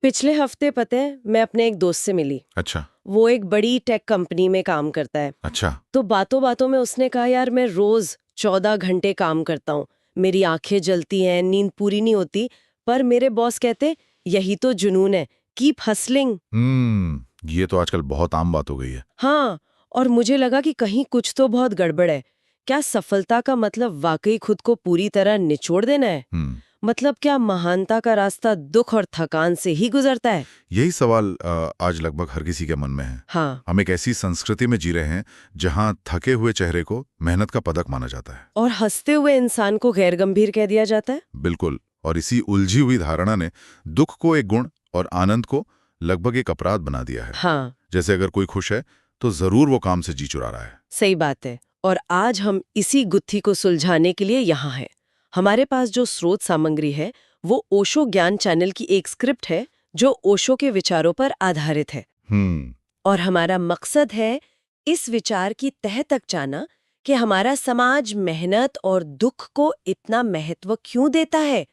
पिछले हफ्ते पता है मैं अपने एक दोस्त से मिली। अच्छा। वो एक बड़ी टेक कंपनी में काम करता है। अच्छा। तो बातों बातों में उसने कहा, यार मैं रोज 14 घंटे काम करता हूँ, मेरी आंखें जलती हैं, नींद पूरी नहीं होती, पर मेरे बॉस कहते यही तो जुनून है, कीप हसलिंग। ये तो आजकल बहुत आम बात हो गई है। हाँ, और मुझे लगा कि कहीं कुछ तो बहुत गड़बड़ है। क्या सफलता का मतलब वाकई खुद को पूरी तरह निचोड़ देना है? हम्म मतलब क्या महानता का रास्ता दुख और थकान से ही गुजरता है? यही सवाल आज लगभग हर किसी के मन में है। हाँ। हम एक ऐसी संस्कृति में जी रहे हैं जहां थके हुए चेहरे को मेहनत का पदक माना जाता है। और हंसते हुए इंसान को गैर गंभीर कह दिया जाता है। बिल्कुल। और इसी उलझी हुई धारणा ने दुख को एक गुण और आनंद को लगभग एक अपराध बना दिया है। हाँ, जैसे अगर कोई खुश है तो जरूर वो काम से जी चुरा रहा है। सही बात है। और आज हम इसी गुत्थी को सुलझाने के लिए यहाँ हैं। हमारे पास जो स्रोत सामग्री है वो ओशो ज्ञान चैनल की एक स्क्रिप्ट है जो ओशो के विचारों पर आधारित है। हम्म और हमारा मकसद है इस विचार की तह तक जाना कि हमारा समाज मेहनत और दुख को इतना महत्व क्यों देता है,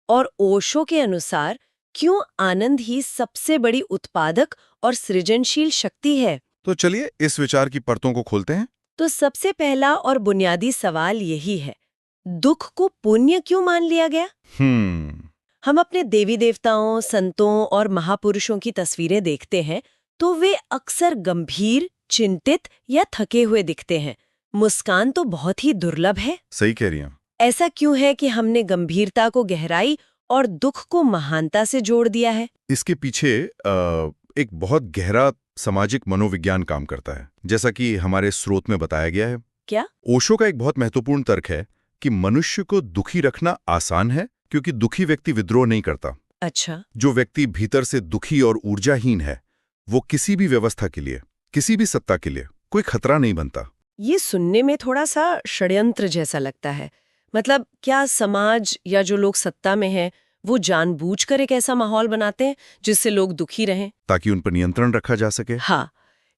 और ओशो के अनुसार क्यों आनंद ही सबसे बड़ी उत्पादक और सृजनशील शक्ति है। तो चलिए इस विचार की परतों को खोलते हैं। तो सबसे पहला और बुनियादी सवाल यही है, दुख को पुण्य क्यों मान लिया गया? हम्म हम अपने देवी देवताओं, संतों और महापुरुषों की तस्वीरें देखते हैं तो वे अक्सर गंभीर, चिंतित या थके हुए दिखते हैं। मुस्कान तो बहुत ही दुर्लभ है। सही कह रही हैं। ऐसा क्यों है कि हमने गंभीरता को गहराई और दुख को महानता से जोड़ दिया है? इसके पीछे एक बहुत गहरा सामाजिक मनोविज्ञान काम करता है, जैसा कि हमारे स्रोत में बताया गया है। क्या? ओशो का एक बहुत महत्वपूर्ण तर्क है कि मनुष्य को दुखी रखना आसान है क्योंकि दुखी व्यक्ति विद्रोह नहीं करता। अच्छा। जो व्यक्ति भीतर से दुखी और ऊर्जाहीन है वो किसी भी व्यवस्था के लिए, किसी भी सत्ता के लिए कोई खतरा नहीं बनता। ये सुनने में थोड़ा सा षड्यंत्र जैसा लगता है। मतलब क्या समाज या जो लोग सत्ता में हैं वो जानबूझकर एक ऐसा माहौल बनाते हैं जिससे लोग दुखी रहें? ताकि उन पर नियंत्रण रखा जा सके। हाँ,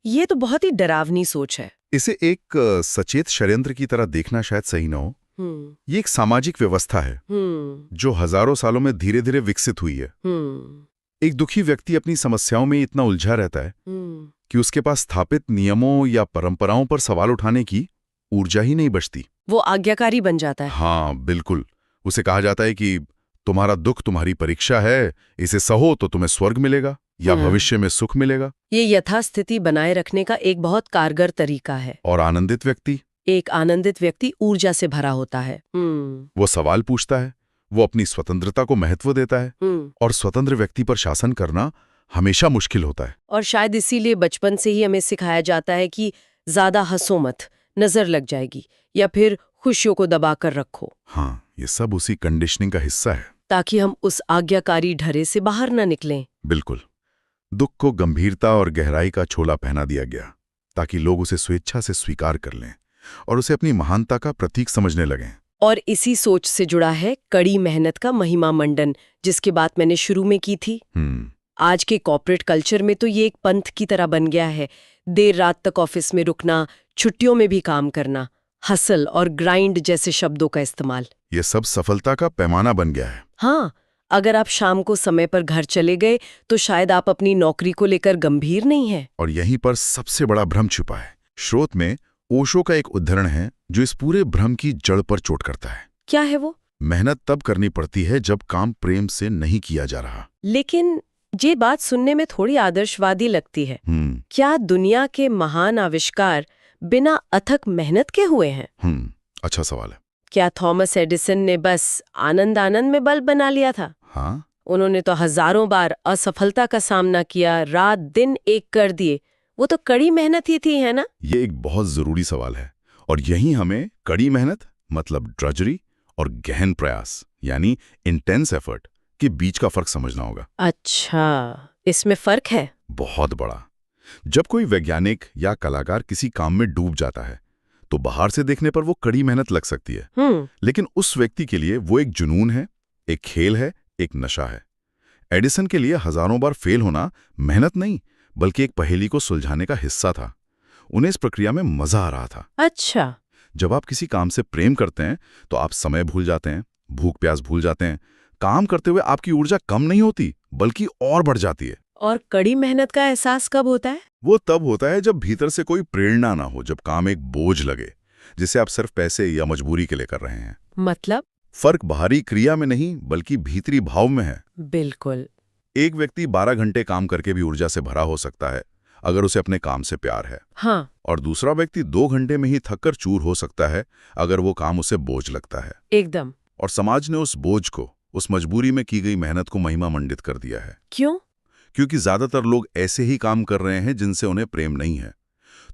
ये तो बहुत ही डरावनी सोच है। इसे एक सचेत षड्यंत्र की तरह देखना शायद सही न हो। हम्म। ये एक सामाजिक व्यवस्था है हम्म। जो हजारों सालों में धीरे धीरे विकसित हुई है। हम्म। एक दुखी व्यक्ति अपनी समस्याओं में इतना उलझा रहता है हम्म। कि उसके पास स्थापित नियमों या परंपराओं पर सवाल उठाने की ऊर्जा ही नहीं बचती। वो आज्ञाकारी बन जाता है। हाँ बिल्कुल। उसे कहा जाता है कि तुम्हारा दुख तुम्हारी परीक्षा है, इसे सहो तो तुम्हें स्वर्ग मिलेगा या भविष्य में सुख मिलेगा। ये यथास्थिति बनाए रखने का एक बहुत कारगर तरीका है। और आनंदित व्यक्ति? एक आनंदित व्यक्ति ऊर्जा से भरा होता है। वो सवाल पूछता है, वो अपनी स्वतंत्रता को महत्व देता है। और स्वतंत्र व्यक्ति पर शासन करना हमेशा मुश्किल होता है। और शायद इसीलिए बचपन से ही हमें सिखाया जाता है कि ज्यादा हंसो मत, नजर लग जाएगी, या फिर खुशियों को दबा कर रखो। हाँ, ये सब उसी कंडीशनिंग का हिस्सा है, ताकि हम उस आज्ञाकारी ढरे से बाहर न निकलें। बिल्कुल। दुख को गंभीरता और गहराई का छोला पहना दिया गया ताकि लोग उसे स्वेच्छा से स्वीकार कर लें और उसे अपनी महानता का प्रतीक समझने लगें। और इसी सोच से जुड़ा है कड़ी मेहनत का महिमा मंडन, जिसकी बात मैंने शुरू में की थी। आज के कॉर्पोरेट कल्चर में तो ये एक पंथ की तरह बन गया है। देर रात तक ऑफिस में रुकना, छुट्टियों में भी काम करना, हसल और ग्राइंड जैसे शब्दों का इस्तेमाल। ये सब सफलता का पैमाना बन गया है। हाँ, अगर आप शाम को समय पर घर चले गए तो शायद आप अपनी नौकरी को लेकर गंभीर नहीं हैं। और यहीं पर सबसे बड़ा भ्रम छुपा है। स्रोत में ओशो का एक उदाहरण है जो इस पूरे भ्रम की जड़ पर चोट करता है। क्या है वो? मेहनत तब करनी पड़ती है जब काम प्रेम से नहीं किया जा रहा। लेकिन ये बात सुनने में थोड़ी आदर्शवादी लगती है। क्या दुनिया के महान आविष्कार बिना अथक मेहनत के हुए हैं? अच्छा सवाल है। क्या थॉमस एडिसन ने बस आनंद आनंद में बल्ब बना लिया था? हाँ, उन्होंने तो हजारों बार असफलता का सामना किया, रात दिन एक कर दिए। वो तो कड़ी मेहनत ही थी, है ना? ये एक बहुत जरूरी सवाल है और यही हमें कड़ी मेहनत मतलब ड्रजरी और गहन प्रयास यानी इंटेंस एफर्ट के बीच का फर्क समझना होगा। अच्छा, इसमें फर्क है? बहुत बड़ा। जब कोई वैज्ञानिक या कलाकार किसी काम में डूब जाता है तो बाहर से देखने पर वो कड़ी मेहनत लग सकती है, लेकिन उस व्यक्ति के लिए वो एक जुनून है, एक खेल है, एक नशा है। एडिसन के लिए हजारों बार फेल होना मेहनत नहीं बल्कि एक पहेली को सुलझाने का हिस्सा था। उन्हें इस प्रक्रिया में मजा आ रहा था। अच्छा। जब आप किसी काम से प्रेम करते हैं तो आप समय भूल जाते हैं, भूख प्यास भूल जाते हैं। काम करते हुए आपकी ऊर्जा कम नहीं होती बल्कि और बढ़ जाती है। और कड़ी मेहनत का एहसास कब होता है? वो तब होता है जब भीतर से कोई प्रेरणा ना हो, जब काम एक बोझ लगे जिसे आप सिर्फ पैसे या मजबूरी के लिए कर रहे हैं। मतलब? फर्क बाहरी क्रिया में नहीं बल्कि भीतरी भाव में है। बिल्कुल। एक व्यक्ति 12 घंटे काम करके भी ऊर्जा से भरा हो सकता है अगर उसे अपने काम से प्यार है। हाँ। और दूसरा व्यक्ति 2 घंटे में ही थककर चूर हो सकता है अगर वो काम उसे बोझ लगता है। एकदम। और समाज ने उस बोझ को, उस मजबूरी में की गई मेहनत को महिमा मंडित कर दिया है। क्यों? क्योंकि ज्यादातर लोग ऐसे ही काम कर रहे हैं जिनसे उन्हें प्रेम नहीं है।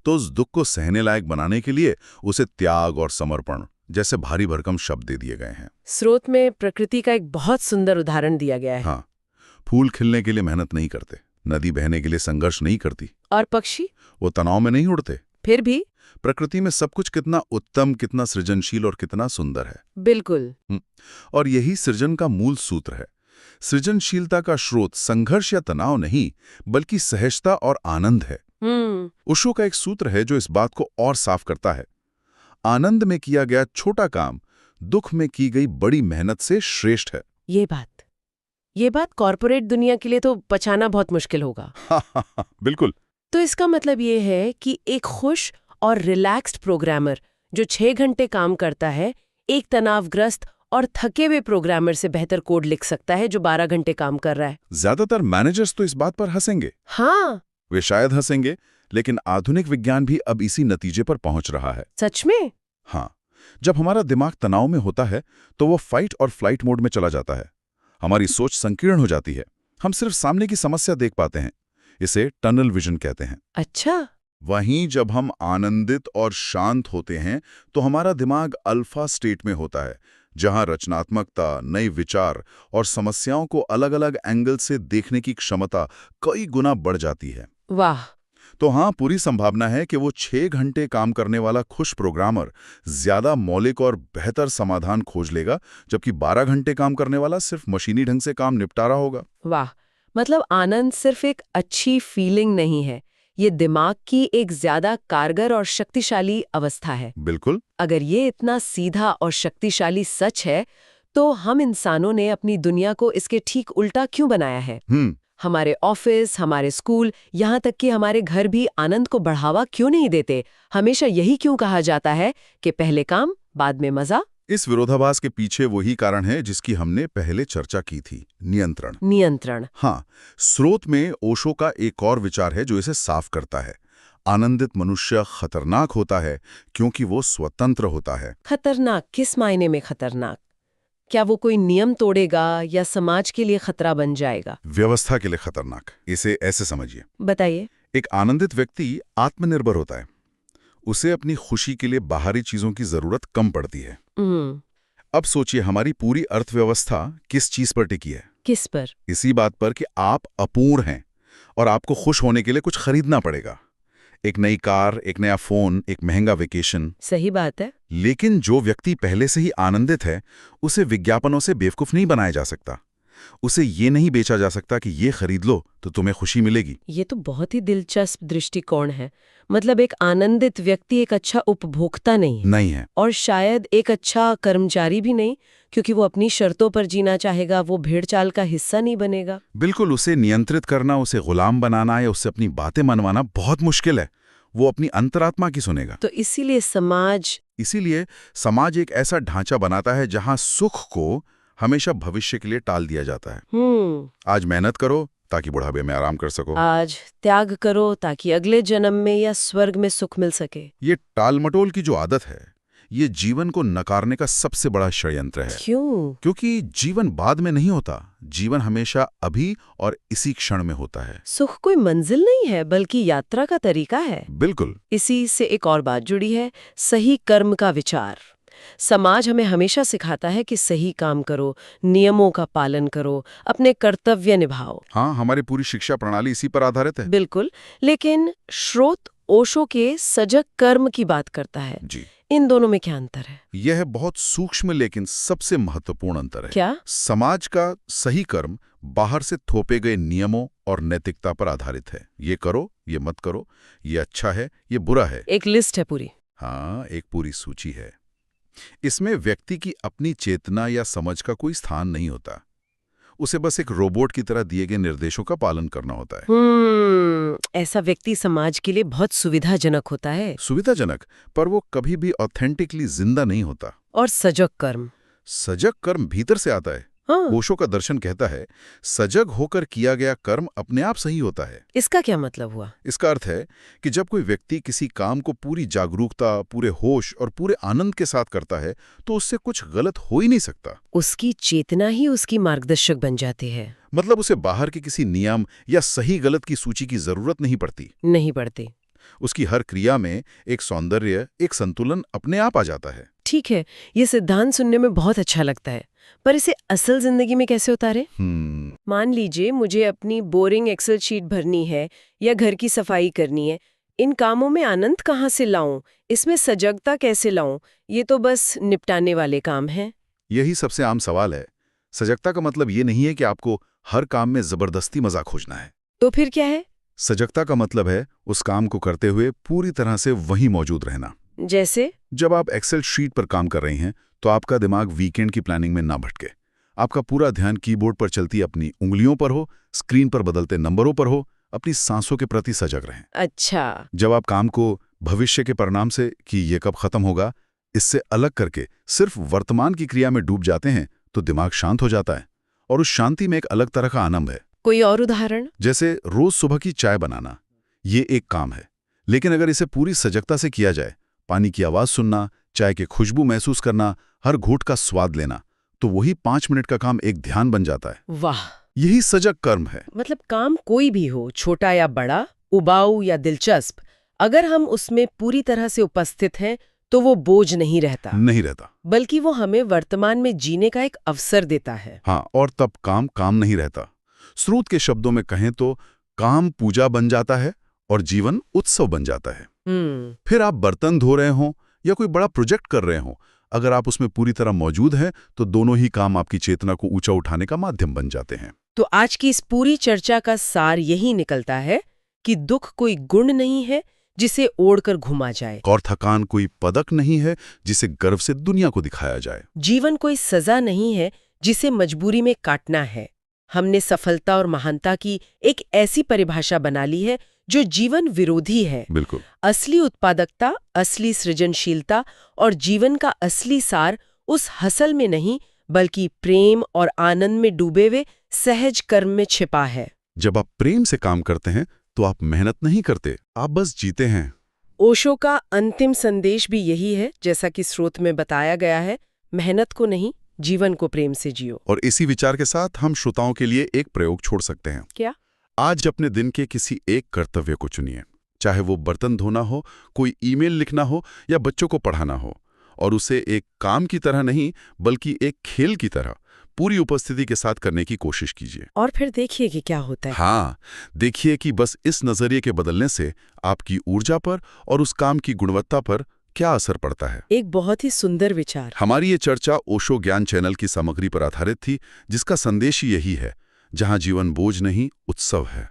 तो उस दुख को सहने लायक बनाने के लिए उसे त्याग और समर्पण जैसे भारी भरकम शब्द दे दिए गए हैं। स्रोत में प्रकृति का एक बहुत सुंदर उदाहरण दिया गया है। हाँ, फूल खिलने के लिए मेहनत नहीं करते, नदी बहने के लिए संघर्ष नहीं करती, और पक्षी? वो तनाव में नहीं उड़ते। फिर भी प्रकृति में सब कुछ कितना उत्तम, कितना सृजनशील और कितना सुंदर है। बिल्कुल। और यही सृजन का मूल सूत्र है। सृजनशीलता का स्रोत संघर्ष या तनाव नहीं बल्कि सहजता और आनंद है। ओशो का एक सूत्र है जो इस बात को और साफ करता है। आनंद में किया गया छोटा काम दुख में की गई बड़ी मेहनत से श्रेष्ठ है। ये बात कॉर्पोरेट दुनिया के लिए तो पचाना बहुत मुश्किल होगा। बिल्कुल। तो इसका मतलब ये है कि एक खुश और रिलैक्स्ड प्रोग्रामर जो 6 घंटे काम करता है, एक तनावग्रस्त और थके हुए प्रोग्रामर से बेहतर कोड लिख सकता है जो 12 घंटे काम कर रहा है। ज्यादातर मैनेजर्स तो इस बात पर हंसेंगे। हाँ, वे शायद हंसेंगे, लेकिन आधुनिक विज्ञान भी अब इसी नतीजे पर पहुंच रहा है। सच में? हाँ, जब हमारा दिमाग तनाव में होता है तो वो फाइट और फ्लाइट मोड में चला जाता है। हमारी सोच संकीर्ण हो जाती है, हम सिर्फ सामने की समस्या देख पाते हैं। इसे टनल विजन कहते हैं। अच्छा। वहीं जब हम आनंदित और शांत होते हैं तो हमारा दिमाग अल्फा स्टेट में होता है, जहां रचनात्मकता, नए विचार और समस्याओं को अलग अलग एंगल से देखने की क्षमता कई गुना बढ़ जाती है। वाह। तो हाँ, पूरी संभावना है कि वो 6 घंटे काम करने वाला खुश प्रोग्रामर ज्यादा मौलिक और बेहतर समाधान खोज लेगा, जबकि 12 घंटे काम करने वाला सिर्फ मशीनी ढंग से काम निपटा रहा होगा। वाह, मतलब आनंद सिर्फ एक अच्छी फीलिंग नहीं है, ये दिमाग की एक ज्यादा कारगर और शक्तिशाली अवस्था है। बिल्कुल। अगर ये इतना सीधा और शक्तिशाली सच है, तो हम इंसानों ने अपनी दुनिया को इसके ठीक उल्टा क्यों बनाया है? हमारे ऑफिस, हमारे स्कूल, यहाँ तक कि हमारे घर भी आनंद को बढ़ावा क्यों नहीं देते? हमेशा यही क्यों कहा जाता है कि पहले काम, बाद में मजा? इस विरोधाभास के पीछे वही कारण है जिसकी हमने पहले चर्चा की थी, नियंत्रण। हाँ, स्रोत में ओशो का एक और विचार है जो इसे साफ करता है। आनंदित मनुष्य खतरनाक होता है क्योंकि वो स्वतंत्र होता है। खतरनाक किस मायने में खतरनाक? क्या वो कोई नियम तोड़ेगा या समाज के लिए खतरा बन जाएगा? व्यवस्था के लिए खतरनाक। इसे ऐसे समझिए। बताइए। एक आनंदित व्यक्ति आत्मनिर्भर होता है। उसे अपनी खुशी के लिए बाहरी चीजों की जरूरत कम पड़ती है। अब सोचिए, हमारी पूरी अर्थव्यवस्था किस चीज पर टिकी है? किस पर? इसी बात पर कि आप अपूर्ण हैं और आपको खुश होने के लिए कुछ खरीदना पड़ेगा। एक नई कार, एक नया फोन, एक महंगा वेकेशन। सही बात है। लेकिन जो व्यक्ति पहले से ही आनंदित है, उसे विज्ञापनों से बेवकूफ नहीं बनाया जा सकता। उसे ये नहीं बेचा जा सकता कि ये खरीद लो तो तुम्हें खुशी मिलेगी। ये तो बहुत ही दिलचस्प दृष्टिकोण है। मतलब एक आनंदित व्यक्ति एक अच्छा उपभोक्ता नहीं है और शायद एक अच्छा कर्मचारी भी नहीं, क्योंकि वो अपनी शर्तों पर जीना चाहेगा, वो भेड़चाल का हिस्सा नहीं बनेगा। बिल्कुल, उसे नियंत्रित करना, उसे गुलाम बनाना या उससे अपनी बातें मनवाना बहुत मुश्किल है। वो अपनी अंतरात्मा की सुनेगा। तो इसीलिए समाज एक ऐसा ढांचा बनाता है जहां सुख को हमेशा भविष्य के लिए टाल दिया जाता है। आज मेहनत करो ताकि बुढ़ापे में आराम कर सको। आज त्याग करो ताकि अगले जन्म में या स्वर्ग में सुख मिल सके। ये टालमटोल की जो आदत है, ये जीवन को नकारने का सबसे बड़ा षड्यंत्र है। क्यों? क्योंकि जीवन बाद में नहीं होता, जीवन हमेशा अभी और इसी क्षण में होता है। सुख कोई मंजिल नहीं है बल्कि यात्रा का तरीका है। बिल्कुल। इसी से एक और बात जुड़ी है, सही कर्म का विचार। समाज हमें हमेशा सिखाता है कि सही काम करो, नियमों का पालन करो, अपने कर्तव्य निभाओ। हाँ, हमारी पूरी शिक्षा प्रणाली इसी पर आधारित है। बिल्कुल, लेकिन स्रोत ओशो के सजग कर्म की बात करता है। जी। इन दोनों में क्या अंतर है? यह बहुत सूक्ष्म लेकिन सबसे महत्वपूर्ण अंतर है। क्या? समाज का सही कर्म बाहर से थोपे गए नियमों और नैतिकता पर आधारित है। ये करो, ये मत करो, ये अच्छा है, ये बुरा है। एक लिस्ट है पूरी। हाँ, एक पूरी सूची है। इसमें व्यक्ति की अपनी चेतना या समझ का कोई स्थान नहीं होता। उसे बस एक रोबोट की तरह दिए गए निर्देशों का पालन करना होता है। ऐसा व्यक्ति समाज के लिए बहुत सुविधाजनक होता है। सुविधाजनक, पर वो कभी भी ऑथेंटिकली जिंदा नहीं होता। और सजग कर्म। सजग कर्म भीतर से आता है। हाँ। ओशो का दर्शन कहता है, सजग होकर किया गया कर्म अपने आप सही होता है। इसका क्या मतलब हुआ? इसका अर्थ है कि जब कोई व्यक्ति किसी काम को पूरी जागरूकता, पूरे होश और पूरे आनंद के साथ करता है, तो उससे कुछ गलत हो ही नहीं सकता। उसकी चेतना ही उसकी मार्गदर्शक बन जाती है। मतलब उसे बाहर के किसी नियम या सही गलत की सूची की जरूरत नहीं पड़ती। नहीं पड़ती। उसकी हर क्रिया में एक सौंदर्य, एक संतुलन अपने आप आ जाता है। ठीक है, ये सिद्धांत सुनने में बहुत अच्छा लगता है, पर इसे असल जिंदगी में कैसे उतारे? मान लीजिए मुझे अपनी बोरिंग एक्सेल शीट भरनी है या घर की सफाई करनी है। इन कामों में आनंद कहाँ से लाऊं? इसमें सजगता कैसे लाऊं? ये तो बस निपटाने वाले काम हैं। यही सबसे आम सवाल है। सजगता का मतलब ये नहीं है कि आपको हर काम में जबरदस्ती मजा खोजना है। तो फिर क्या है? सजगता का मतलब है उस काम को करते हुए पूरी तरह से वहीं मौजूद रहना। जैसे? जब आप एक्सेल शीट पर काम कर रही हैं, तो आपका दिमाग वीकेंड की प्लानिंग में ना भटके। आपका पूरा ध्यान कीबोर्ड पर चलती अपनी उंगलियों पर हो, स्क्रीन पर बदलते नंबरों पर हो, अपनी सांसों के प्रति सजग रहें। अच्छा। जब आप काम को भविष्य के परिणाम से कि ये कब खत्म होगा, इससे अलग करके सिर्फ वर्तमान की क्रिया में डूब जाते हैं, तो दिमाग शांत हो जाता है और उस शांति में एक अलग तरह का आनंद है। कोई और उदाहरण? जैसे रोज सुबह की चाय बनाना, ये एक काम है, लेकिन अगर इसे पूरी सजगता से किया जाए, पानी की आवाज सुनना, चाय की खुशबू महसूस करना, हर घूंट का स्वाद लेना, तो वही 5 मिनट का काम एक ध्यान बन जाता है। वाह! यही सजग कर्म है। मतलब काम कोई भी हो, छोटा या बड़ा, उबाऊ या दिलचस्प, अगर हम उसमें पूरी तरह से उपस्थित हैं, तो वो बोझ नहीं रहता, बल्कि वो हमें वर्तमान में जीने का एक अवसर देता है। हाँ, और तब काम काम नहीं रहता। स्रोत के शब्दों में कहें तो काम पूजा बन जाता है और जीवन उत्सव बन जाता है। फिर आप बर्तन धो रहे हों या कोई बड़ा प्रोजेक्ट कर रहे हों, अगर आप उसमें पूरी तरह मौजूद हैं, तो दोनों ही काम आपकी चेतना को ऊंचा उठाने का माध्यम बन जाते हैं। तो आज की इस पूरी चर्चा का सार यही निकलता है कि दुख कोई गुण नहीं है जिसे ओढ़कर घुमा जाए, और थकान कोई पदक नहीं है जिसे गर्व से दुनिया को दिखाया जाए। जीवन कोई सजा नहीं है जिसे मजबूरी में काटना है। हमने सफलता और महानता की एक ऐसी परिभाषा बना ली है जो जीवन विरोधी है। बिल्कुल। असली उत्पादकता, असली सृजनशीलता और जीवन का असली सार उस हसल में नहीं, बल्कि प्रेम और आनंद में डूबे हुए सहज कर्म में छिपा है। जब आप प्रेम से काम करते हैं, तो आप मेहनत नहीं करते, आप बस जीते हैं। ओशो का अंतिम संदेश भी यही है, जैसा कि स्रोत में बताया गया है, मेहनत को नहीं, जीवन को प्रेम से जियो। और इसी विचार के साथ हम श्रोताओं के लिए एक प्रयोग छोड़ सकते हैं। क्या? आज अपने दिन के किसी एक कर्तव्य को चुनिए, चाहे वो बर्तन धोना हो, कोई ईमेल लिखना हो या बच्चों को पढ़ाना हो, और उसे एक काम की तरह नहीं, बल्कि एक खेल की तरह पूरी उपस्थिति के साथ करने की कोशिश कीजिए। और फिर देखिए कि क्या होता है। हाँ, देखिए कि बस इस नजरिए के बदलने से आपकी ऊर्जा पर और उस काम की गुणवत्ता पर क्या असर पड़ता है। एक बहुत ही सुंदर विचार। हमारी ये चर्चा ओशो ज्ञान चैनल की सामग्री पर आधारित थी, जिसका संदेश ही यही है, जहां जीवन बोझ नहीं, उत्सव है।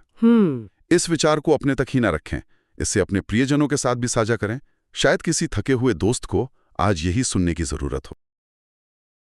इस विचार को अपने तक ही ना रखें, इसे अपने प्रियजनों के साथ भी साझा करें। शायद किसी थके हुए दोस्त को आज यही सुनने की जरूरत हो।